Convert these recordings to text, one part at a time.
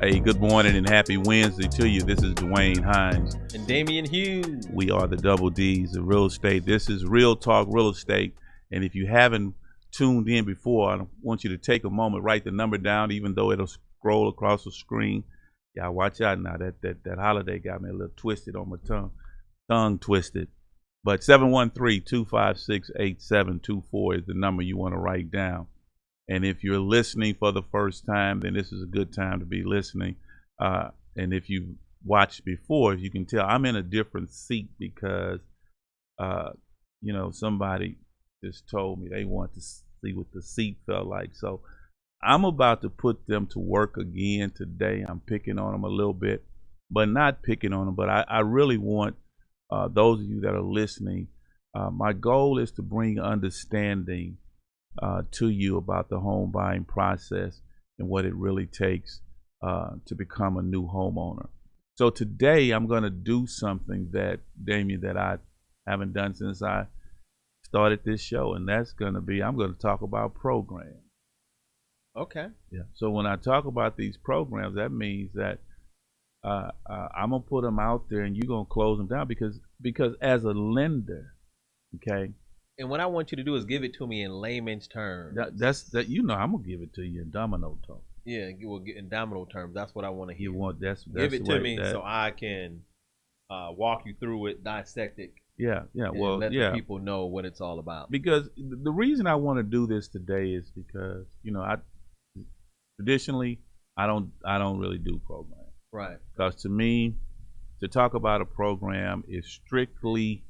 Hey, good morning and happy Wednesday to you. This is Dwayne Hines. And Damian Hughes. We are the Double D's of real estate. This is Real Talk Real Estate. And if you haven't tuned in before, I want you to take a moment, write the number down, even though it'll scroll across the screen. Y'all watch out now. That holiday got me a little twisted on my tongue twisted. But 713-256-8724 is the number you want to write down. And if you're listening for the first time, then this is a good time to be listening. And if you've watched before, you can tell I'm in a different seat because, somebody just told me they want to see what the seat felt like. So I'm about to put them to work again today. I'm picking on them a little bit, but not picking on them. But I really want those of you that are listening, my goal is to bring understanding to you about the home buying process and what it really takes to become a new homeowner. So today I'm going to do something that, Damian, that I haven't done since I started this show, and that's going to be, I'm going to talk about programs. Okay. Yeah. So when I talk about these programs, that means that I'm going to put them out there and you're going to close them down because as a lender, okay, and what I want you to do is give it to me in layman's terms. I'm gonna give it to you in domino talk. Yeah, well, in domino terms. That's what I want to hear. That's give it to me so I can walk you through it, dissect it. Yeah. Well, let the people know what it's all about. Because the reason I want to do this today is because I traditionally I don't really do programs. Right. Because to me, to talk about a program is strictly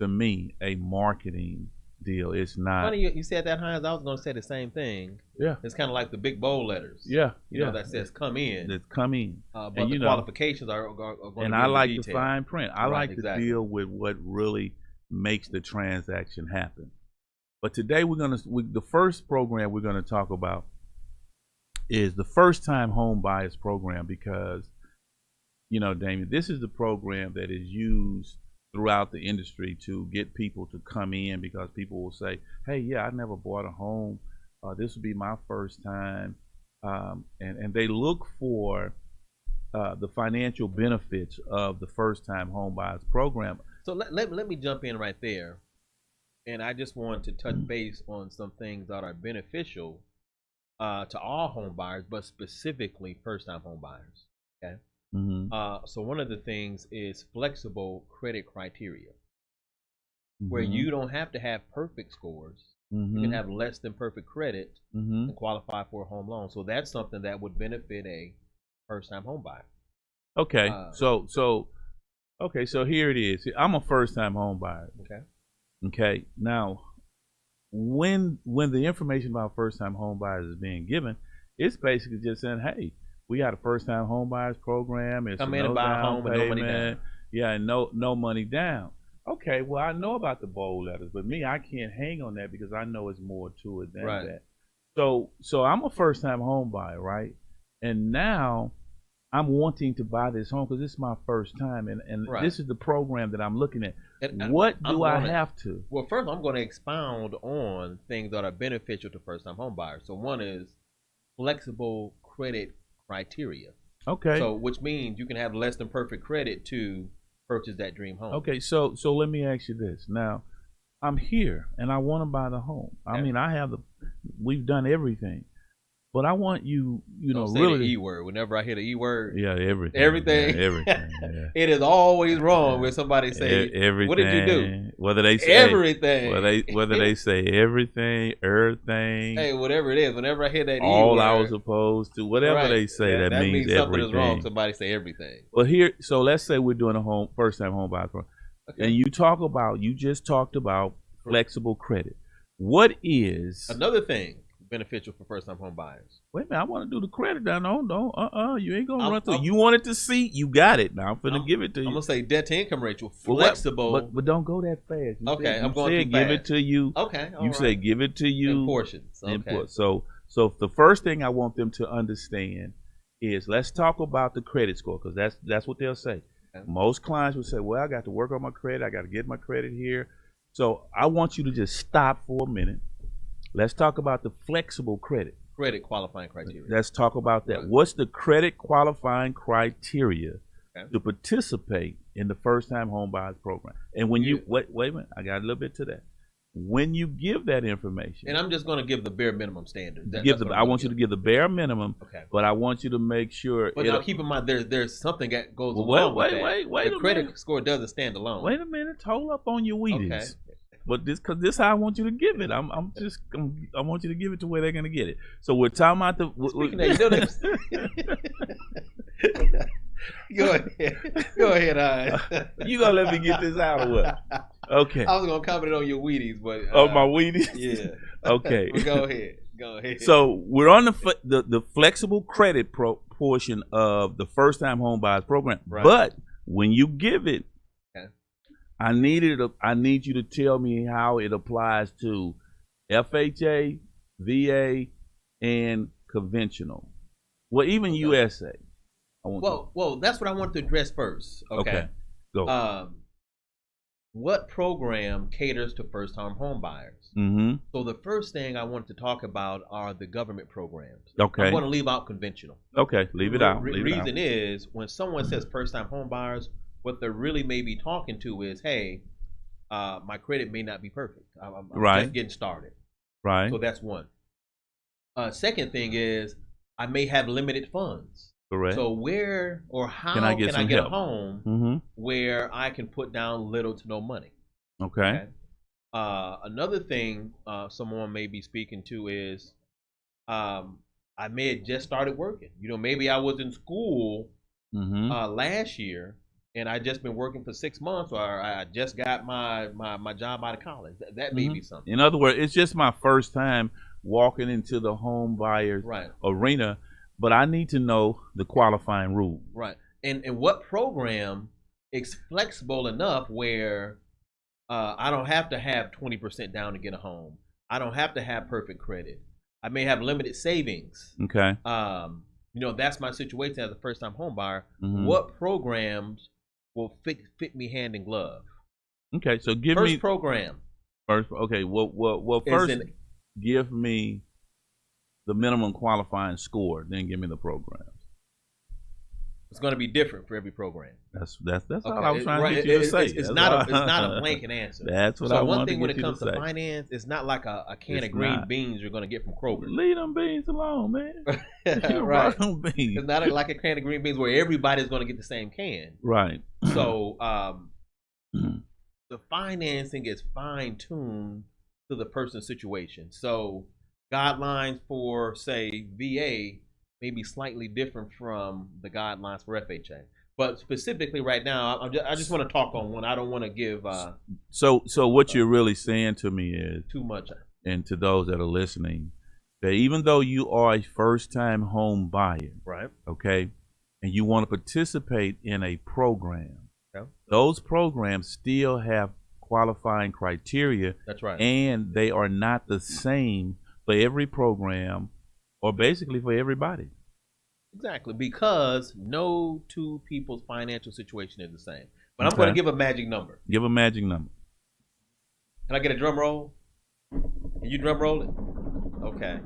to me a marketing deal. It's not. Funny you said that, Hines. I was going to say the same thing. Yeah. It's kind of like the big bold letters. Yeah. That says "come in." That come in. But the qualifications are going to be. And I like detail. the fine print. I like to deal with what really makes the transaction happen. But today the first program we're gonna talk about is the first time home buyers program because, Damian, this is the program that is used throughout the industry to get people to come in because people will say, hey, yeah, I never bought a home. This will be my first time. And they look for the financial benefits of the first time home buyers program. So let me jump in right there. And I just want to touch base on some things that are beneficial to all home buyers, but specifically first time home buyers. Okay. Mm-hmm. So one of the things is flexible credit criteria, mm-hmm. where you don't have to have perfect scores. Mm-hmm. You can have less than perfect credit mm-hmm. and qualify for a home loan. So that's something that would benefit a first-time home buyer. Okay, so here it is. I'm a first-time home buyer. Okay. Now, when the information about first-time home buyers is being given, it's basically just saying, hey, we got a first-time home buyers program. It's come in and buy a home with no money down. Yeah, and no money down. Okay, well, I know about the bold letters, but me, I can't hang on that because I know it's more to it than that. So I'm a first-time home buyer, right? And now I'm wanting to buy this home because this is my first time, and this is the program that I'm looking at. And what do I have to? Well, first, I'm going to expound on things that are beneficial to first-time home buyers. So one is flexible credit criteria. Okay. So which means you can have less than perfect credit to purchase that dream home. Okay, so let me ask you this. Now, I'm here and I want to buy the home. I mean, we've done everything. But I want you Don't say really the E word. Whenever I hear the E word, yeah, everything. Everything. Yeah, everything. Yeah. It is always wrong when somebody say everything. What did you do? Whether they say everything. Whether they say everything. Hey, whatever it is. Whenever I hear that all E word, I was opposed to, whatever they say, that means something everything. is wrong. Somebody say everything. Well, so let's say we're doing a first time home buyer program, and you just talked about flexible credit. What is another thing beneficial for first-time home buyers? Wait a minute, I want to do the credit down. No, you ain't gonna run through. You wanted to see, you got it. Now I'm finna give it to you. I'm gonna say debt to income ratio flexible, but don't go that fast. I'm going too fast. Give it to you. Okay, you say give it to you in portions. Okay. So the first thing I want them to understand is let's talk about the credit score because that's what they'll say. Okay. Most clients will say, well, I got to work on my credit. I got to get my credit here. So I want you to just stop for a minute. Let's talk about the flexible credit. Credit qualifying criteria. Let's talk about that. Right. What's the credit qualifying criteria Okay. to participate in the first time home buyers program? And when you wait a minute, I got a little bit to that. When you give that information, And I'm just going to give the bare minimum standard. I want you to give the bare minimum, Okay. but I want you to make sure. But now keep in mind, there's something that goes Well, along with wait, that. wait The a credit minute. score doesn't stand alone. Wait a minute, hold up on your Wheaties. Okay. But this how I want you to give it. I want you to give it to where they're gonna get it. So we're talking about the. Speaking of, Go ahead. You gonna let me get this out or what? Okay. I was gonna comment on your Wheaties, but Oh, my Wheaties. Yeah. Okay. But go ahead. So we're on the flexible credit portion of the first time home buyers program. Right. But when you give it, Okay. I need you to tell me how it applies to FHA, VA, and conventional. Well, even Okay. USA. Well, that's what I want to address first. Okay. Go. What program caters to first-time home buyers? Mm-hmm. So the first thing I want to talk about are the government programs. Okay. I'm going to leave out conventional. Okay. Leave it out. Reason is when someone says first-time home buyers, what they're really may be talking to is, hey, my credit may not be perfect. I'm Right. just getting started. Right. So that's one. Second thing is I may have limited funds. Correct. So where or how Can I get a help? home Mm-hmm. where I can put down little to no money? Okay. Another thing someone may be speaking to is I may have just started working. Maybe I was in school Mm-hmm. last year and I just been working for 6 months, or I just got my job out of college. That may be something. In other words, it's just my first time walking into the home buyers Right. arena, but I need to know the qualifying rule. Right. And what program is flexible enough where I don't have to have 20% down to get a home. I don't have to have perfect credit. I may have limited savings. Okay. That's my situation as a first-time home buyer. Mhm. What programs will fit me hand in glove? Okay. So give First me program. first. Okay. Well, is first in- give me the minimum qualifying score. Then give me the programs. It's going to be different for every program. That's all Okay, I was trying to get you to say. It's That's not all. a blanket answer. That's what So I one wanted thing to when get it you comes to to say. finance, it's not like a can It's of green not. beans you're going to get from Kroger. Leave them beans alone, man. Right. Them beans. It's not like a can of green beans where everybody's going to get the same can. Right. So the financing is fine-tuned to the person's situation. So guidelines for, say, VA may be slightly different from the guidelines for FHA. But specifically right now, I just want to talk on one. I don't want to give So what you're really saying to me is, too much. and to those that are listening, that even though you are a first-time home buyer, Right. okay, and you want to participate in a program, Okay. those programs still have qualifying criteria, That's right. and they are not the same for every program, or basically for everybody. Exactly, because no two people's financial situation is the same. But I'm Okay. going to give a magic number. Give a magic number. Can I get a drum roll? Can you drum roll it? Okay.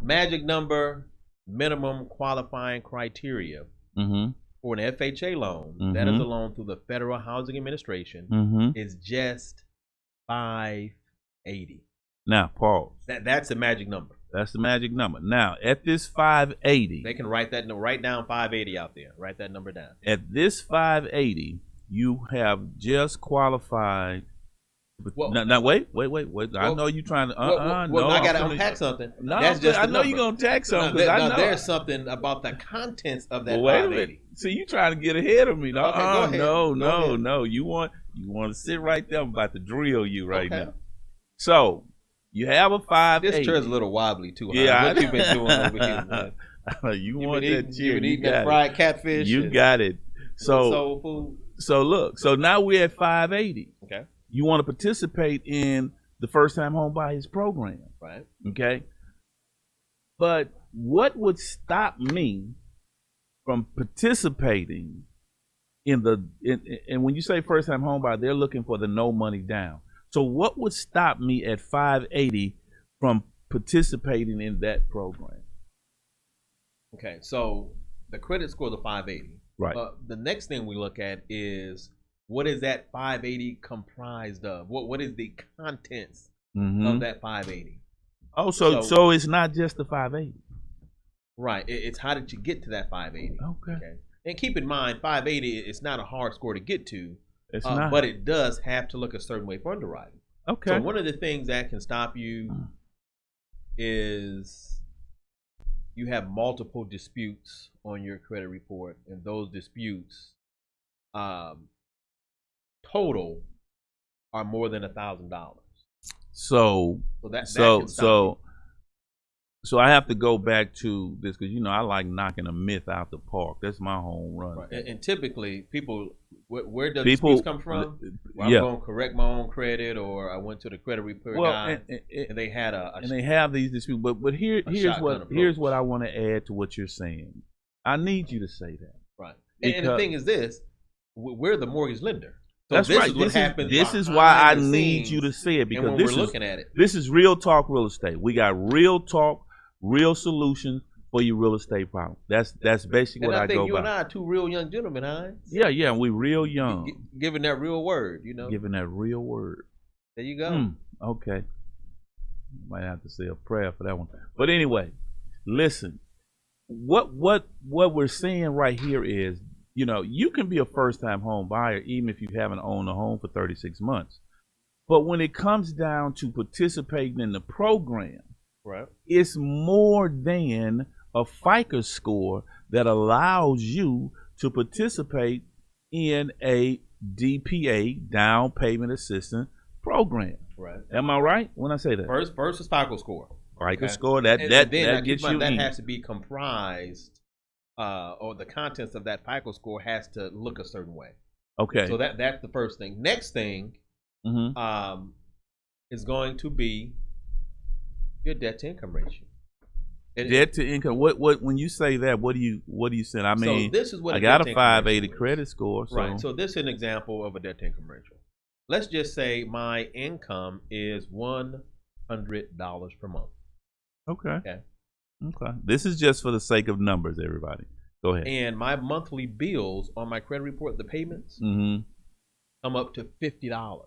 Magic number, minimum qualifying criteria Mm-hmm. for an FHA loan, that is a loan through the Federal Housing Administration, Mm-hmm. is just $580. Now, pause. That's a magic number. That's the magic number. Now, at this 580, They can write down 580 out there. Write that number down. at this 580, you have just qualified. Well- now wait. I Well- know you're trying to. Well, No, I got to I'm finna- unpack something. No, That's just I the know number. you're gonna tax No, something. 'cause I know. there's something about the contents of that Well, wait a 580. minute. See, you trying to get ahead of me? No, Okay, go ahead. no, Go ahead. no. You want to sit right there. I'm about to drill you right Okay. now. So you have a 580. This chair's a little wobbly too. Huh? Yeah, What you been doing over here, man? you You want been that chair? you been You eating that got fried it. catfish. You and got it. soul food. So look. So now we're at 580. Okay. You want to participate in the first time home buyers program, Right. okay? But what would stop me from participating in and when you say first time home buyer, they're looking for the no money down. So what would stop me at 580 from participating in that program. Okay, so the credit score is a 580. Right. The next thing we look at is what is that 580 comprised of? What is the contents of that 580? Oh, so it's not just the 580. Right. It's how did you get to that 580? Okay. And keep in mind, 580 is not a hard score to get to. It's not. But it does have to look a certain way for underwriting. Okay. So one of the things that can stop you is you have multiple disputes on your credit report, and those disputes total are more than $1,000. So I have to go back to this because I like knocking a myth out the park. That's my home run. Right. And typically, people, where does disputes come from? Well, I'm going to correct my own credit, or I went to the credit report guy, and they had and they have these disputes. But here's what I want to add to what you're saying. I need you to say that. Right. And the thing is this: we're the mortgage lender. So that's this right. is what happens. This is why I need you to say it, because we're looking at it. This is real talk real estate. We got real talk, real solutions for your real estate problem. That's basically what I go by. And I think you and I are two real young gentlemen, Hines. Yeah, we real young. Giving that real word, Giving that real word. There you go. Okay. Might have to say a prayer for that one. But anyway, listen. What we're seeing right here is, you can be a first-time home buyer even if you haven't owned a home for 36 months. But when it comes down to participating in the program, right, it's more than a FICO score that allows you to participate in a DPA, down payment assistance program. Right. Am I right when I say that? First is FICO score. FICO score that gets you that in. has to be comprised, or the contents of that FICO score has to look a certain way. Okay. So that's the first thing. Next thing, is going to be your debt to income ratio. Debt to income. What when you say that, what do you say? I mean, so this is what I got a 580 credit score. So. Right. So this is an example of a debt to income ratio. Let's just say my income is $100 per month. Okay. This is just for the sake of numbers, everybody. Go ahead. And my monthly bills on my credit report, the payments, come up to $50.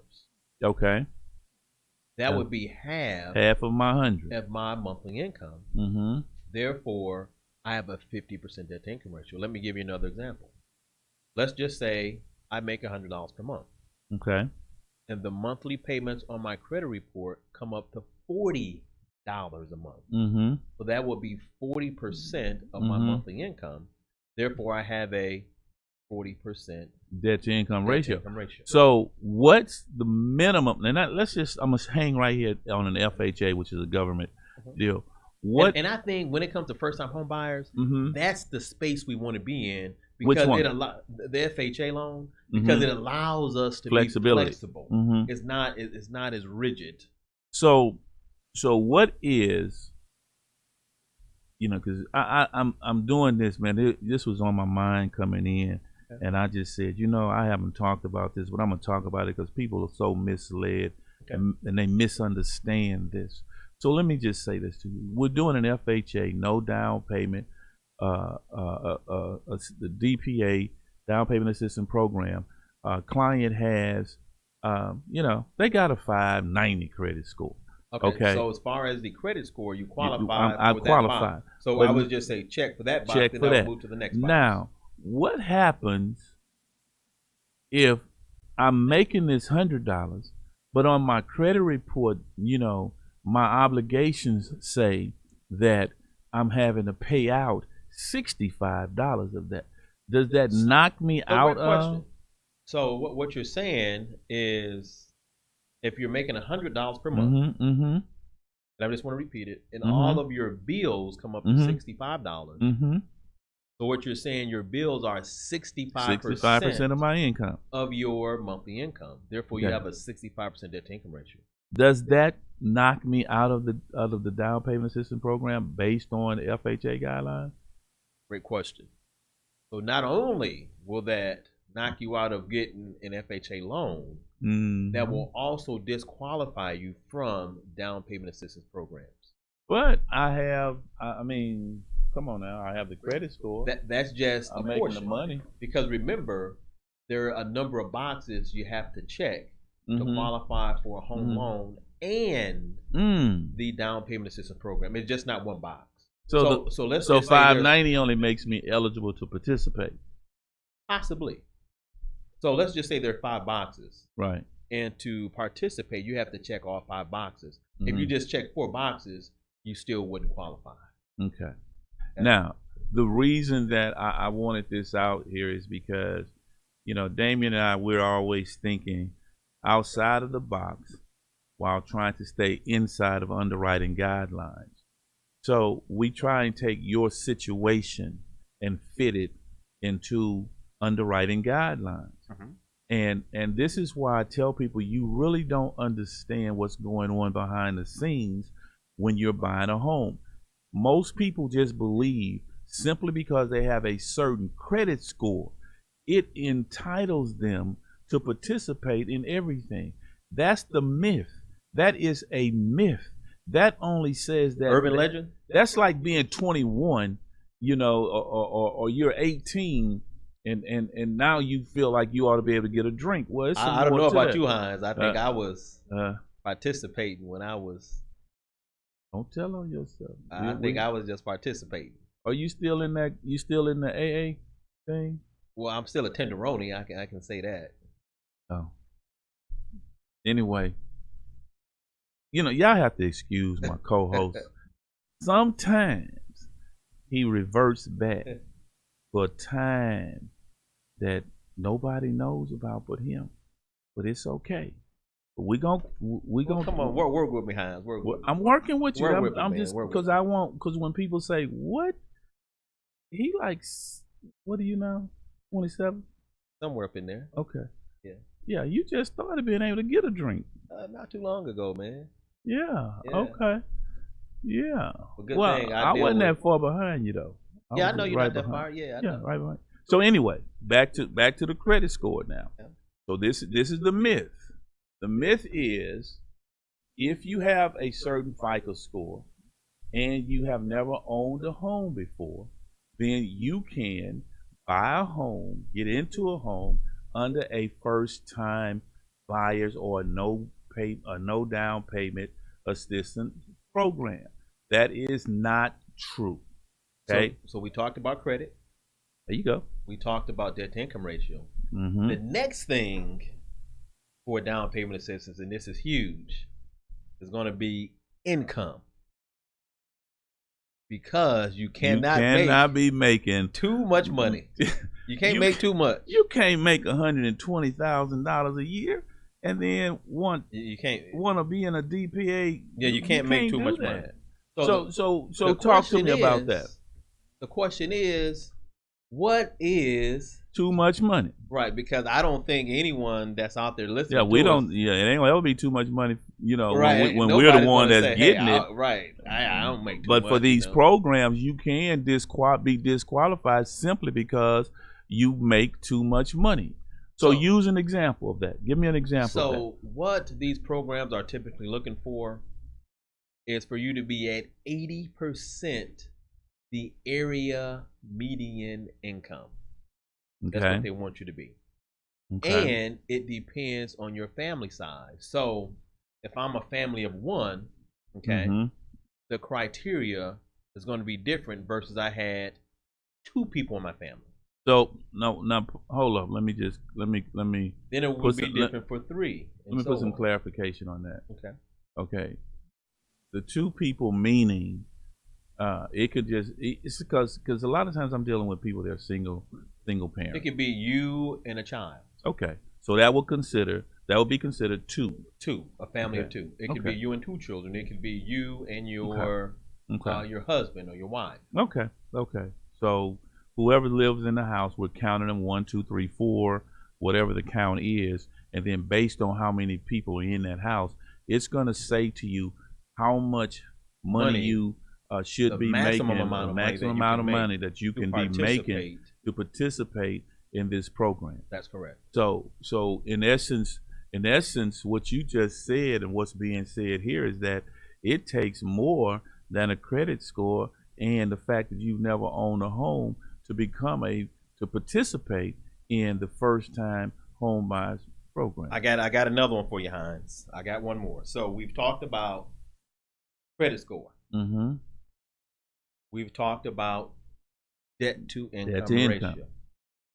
Okay. That would be half of my 100 of my monthly income. Therefore, I have a 50% debt to income ratio. Let me give you another example. Let's just say I make $100 per month. Okay. And the monthly payments on my credit report come up to $40 a month. So that would be 40% of my monthly income. Therefore, I have a 40% debt to income ratio. So what's the minimum? And I'm gonna hang right here on an FHA, which is a government deal. And I think when it comes to first time home buyers, that's the space we want to be in, because which one? The FHA loan, because it allows us to be flexible. It's not as rigid. So what is, because I'm doing this, man. This was on my mind coming in. And I just said, I haven't talked about this, but I'm going to talk about it because people are so misled and they misunderstand this. So let me just say this to you. We're doing an FHA, no down payment, the DPA, down payment assistance program. Client has, they got a 590 credit score. Okay. So as far as the credit score, you qualify. I qualify. So I would just say check for that box, then I'll move to the next box. Now, what happens if I'm making this $100, but on my credit report, my obligations say that I'm having to pay out $65 of that? Does that knock me out of? So what you're saying is, if you're making $100 per month, and I just want to repeat it, and all of your bills come up to $65. So what you're saying, your bills are 65% of my income of your monthly income. Therefore, you have a 65% debt to income ratio. Does that knock me out of the down payment assistance program based on FHA guidelines? Great question. So not only will that knock you out of getting an FHA loan, that will also disqualify you from down payment assistance programs. But I mean, come on now. I have the credit score. That's just I'm a making portion. the money. Because remember, there are a number of boxes you have to check to Mhm. qualify for a home Mhm. loan and the down payment assistance program. It's just not one box. So let's so just say there's 590 only makes me eligible to participate. possibly. So let's just say there are 5 boxes, Right. and to participate, you have to check all 5 boxes. If you Mhm. just check 4 boxes, you still wouldn't qualify. Okay. Now, the reason that I wanted this out here is because, you know, Damien and I, we're always thinking outside of the box while trying to stay inside of underwriting guidelines. So we try and take your situation and fit it into underwriting guidelines. And this is why I tell people you really don't understand what's going on behind the scenes when you're buying a home. Most people just believe simply because they have a certain credit score, it entitles them to participate in everything. That's the myth. That is a myth. That only says that Urban legend? That's like being 21, you know, or you're 18 and now you feel like you ought to be able to get a drink. Well, it's I don't know more to about that. you, Hines. I think I was Uh, participating when I was. don't tell on yourself. I think I was just participating. Are you still in that? You still in the AA thing? Well, I'm still a tenderoni. I can say that. Oh. Anyway, you know, y'all have to excuse my co-host. Sometimes he reverts back for a time that nobody knows about but him. But it's okay. We gonna come on, work with me, Hines. Work with me. I'm working with you. Work with me, I'm man. just Work with because I want, because when people say what he likes, what do you know? 27. Somewhere up in there. Okay. Yeah. Yeah, you just started being able to get a drink. Not too long ago, man. Yeah. Yeah. Okay. Yeah. Well, thing I wasn't that far behind you though. I know you're right not that behind. far. Yeah, I Yeah, know. right behind. So anyway, back to the credit score now. Yeah. So this is the myth. The myth is if you have a certain FICO score and you have never owned a home before, then you can buy a home, get into a home under a first-time buyers or no down payment assistance program. That is not true. Okay. So we talked about credit. There you go. We talked about debt to income ratio. Mm-hmm. The next thing for down payment assistance, and this is huge, is going to be income. Because you cannot be making too much money. You can't make too much. You can't make $120,000 a year and then you can't want to be in a DPA. Yeah, you can't make too much money. So talk to me about that. The question is, what is too much money? Right, because I don't think anyone that's out there listening. Yeah, we don't. Yeah, it ain't gonna ever be too much money. You know, right. when we're the one that's getting it. Right, I don't make too much. But for these programs, you can be disqualified simply because you make too much money. So use an example of that. Give me an example of that. So what these programs are typically looking for is for you to be at 80% the area median income. That's what they want you to be. Okay. And it depends on your family size. So if I'm a family of 1, okay, the criteria is going to be different versus I had 2 people in my family. So no, hold up. Let me. Then it would be different for 3. Let me put some clarification on that. Okay. Okay. The 2 people meaning, it could just it's because a lot of times I'm dealing with people that are single parents. It could be you and a child. Okay. So that would be considered 2. A family of 2. It could be you and 2 children. It could be you and your husband or your wife. Okay. So whoever lives in the house, we're counting them 1, 2, 3, 4, whatever the count is, and then based on how many people are in that house, it's going to say to you how much money you should be making, the maximum amount of money that you can be making to participate in this program. That's correct. So in essence, what you just said and what's being said here is that it takes more than a credit score and the fact that you've never owned a home to participate in the first time home buyers program. I got another one for you, Hines. I got one more. So we've talked about credit score. Mm-hmm. We've talked about debt to income ratio.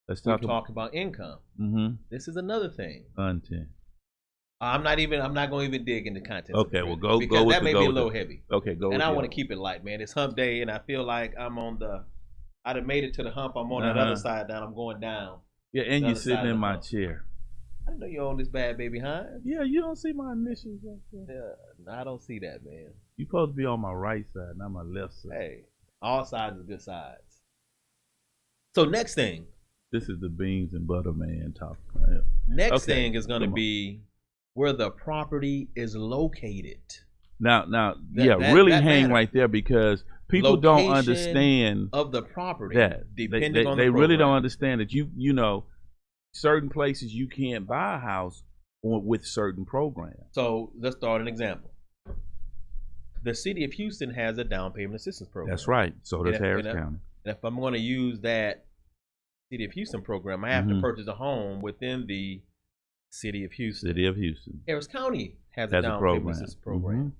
Let's talk about income. Mm-hmm. This is another thing. Content. I'm not going to even dig into content. Okay, well go because with that may be a little heavy. Okay, go. And I want to keep it light, man. It's hump day, and I feel like I'd have made it to the hump. I'm on that other side now. I'm going down. Yeah, and you're sitting in my chair. I didn't know you own this bad baby, Hines. Yeah, you don't see my initials right there. Yeah, I don't see that, man. You're supposed to be on my right side, not my left side. Hey, all sides are good sides. So next thing. This is the beans and butter man talk. Next thing is going to be where the property is located. Now, really hang right there because people don't understand of the property that depending on they the really don't understand that you know certain places you can't buy a house with certain programs. So let's start an example. The city of Houston has a down payment assistance program. That's right. So does Harris County. And if I'm going to use that city of Houston program, I have to purchase a home within the city of Houston. City of Houston. Harris County has a down payment assistance program.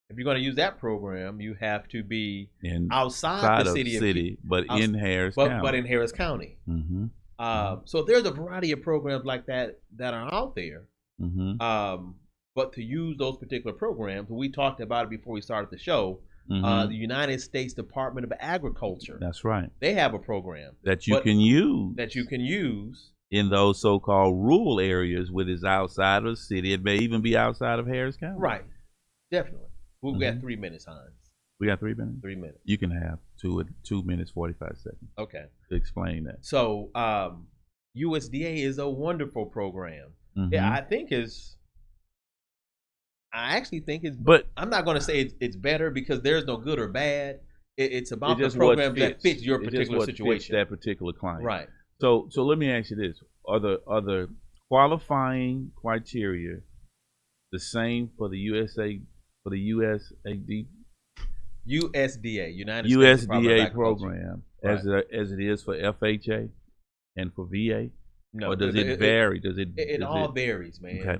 If you're going to use that program, you have to be outside the city of Houston, but in Harris County. But in Harris County. So there's a variety of programs like that are out there. But to use those particular programs, we talked about it before we started the show. The United States Department of Agriculture. That's right. They have a program that you can use. That you can use in those so-called rural areas, where it's outside of the city. It may even be outside of Harris County. Right. Definitely. We've got 3 minutes, Hines. We got 3 minutes? 3 minutes. You can have 2 minutes, 45 seconds. Okay. To explain that. So USDA is a wonderful program. Yeah, I actually think it's, but I'm not going to say it's better because there's no good or bad. It's about the program that fits your particular situation. Fits that particular client. Right. So let me ask you this: Are the qualifying criteria the same for the USDA, United States USDA program as it is for FHA and for VA? No, or does it vary? It all varies, man. Okay.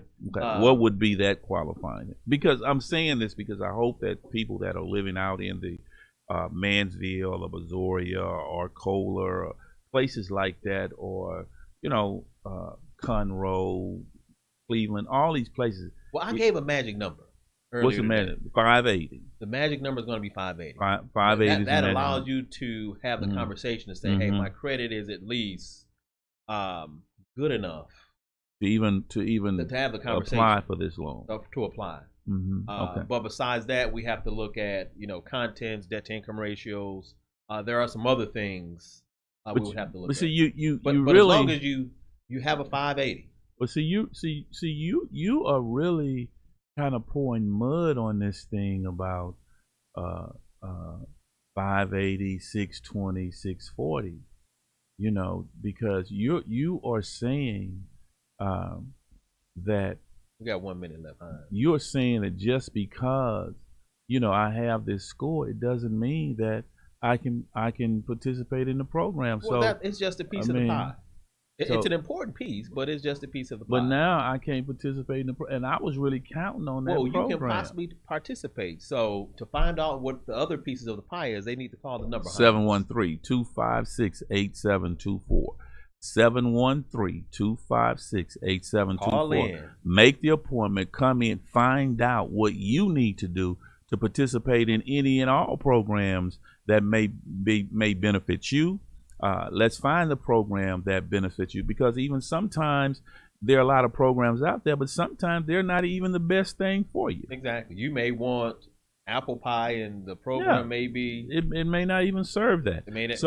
What would be that qualifying? Because I'm saying this because I hope that people that are living out in the Mansville or Brazoria or Kohler or places like that, or Conroe, Cleveland, all these places. Well, I gave a magic number. What's the magic? 580. The magic number is going to be 580. 580. That allows you to have the conversation to say, "Hey, my credit is at least good enough to even have the conversation, apply for this loan." To apply. Okay. But besides that, we have to look at contents, debt to income ratios. There are some other things we would have to look at. But really, as long as you have a 580. But you are really kind of pouring mud on this thing about 580, 620, 640. Because you are saying that we got 1 minute left. You're saying that just because I have this score, it doesn't mean that I can participate in the program. Well, it's just a piece of the pie. It's an important piece, but it's just a piece of the pie. But now I can't participate in the and I was really counting on that program. Well, you can possibly participate. So to find out what the other pieces of the pie is, they need to call the number 713-256-8724. 713-256-8724. Call in. Make the appointment. Come in. Find out what you need to do to participate in any and all programs that may benefit you. Let's find the program that benefits you, because even sometimes there are a lot of programs out there, but sometimes they're not even the best thing for you. Exactly. You may want apple pie, and the program may be it may not even serve that. It may not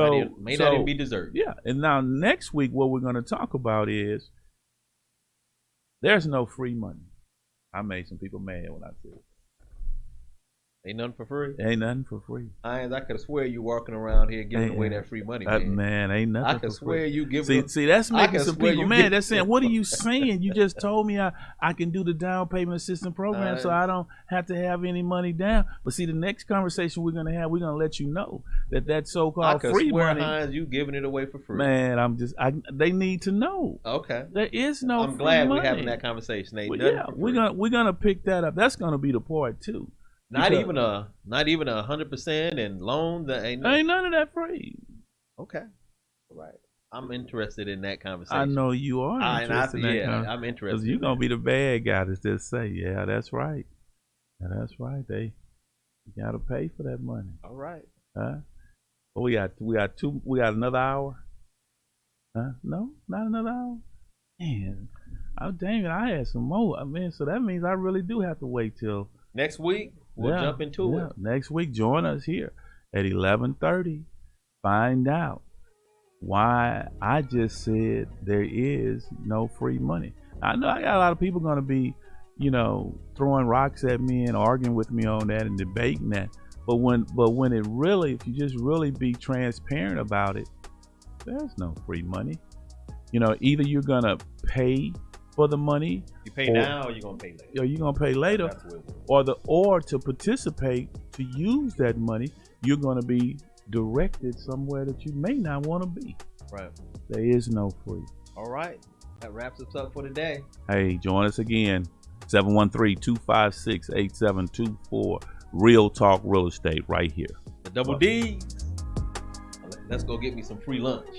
even be dessert. Yeah. And now next week, what we're going to talk about is there's no free money. I made some people mad when I said it. Ain't nothing for free. Ain't nothing for free. I could swear you walking around here giving away that free money, man. Man, ain't nothing I could for swear free. you giving. See, that's making some people mad. They're saying, "What are you saying? You just told me I can do the down payment assistance program, so I don't have to have any money down." But see, the next conversation we're gonna have, we're gonna let you know that so-called free money. Hines, you giving it away for free. Man, they need to know. Okay. There is no. I'm glad we're having that conversation. We're gonna pick that up. That's gonna be the part too. Not even 100% and loans. Ain't none of that free. Okay, right. I'm interested in that conversation. I know you are. I'm interested. Because you're gonna be the bad guy to just say, "Yeah, that's right. Yeah, that's right. You gotta pay for that money." All right. Huh? Well, we got another hour. Huh? No, not another hour. Man, dang it! I had some more. I mean, so that means I really do have to wait till next week. We'll jump into it. Next week, join us here at 11:30. Find out why I just said there is no free money. I know I got a lot of people going to be, throwing rocks at me and arguing with me on that and debating that. But when it really, if you just really be transparent about it, there's no free money. Either you're going to pay for the money. You pay now or you're gonna pay later. Or you're gonna pay later. Or to participate, to use that money, you're gonna be directed somewhere that you may not want to be. Right. There is no free. All right. That wraps us up for today. Hey, join us again. 713-256-8724. Real Talk Real Estate right here. The Double D's. Let's go get me some free lunch.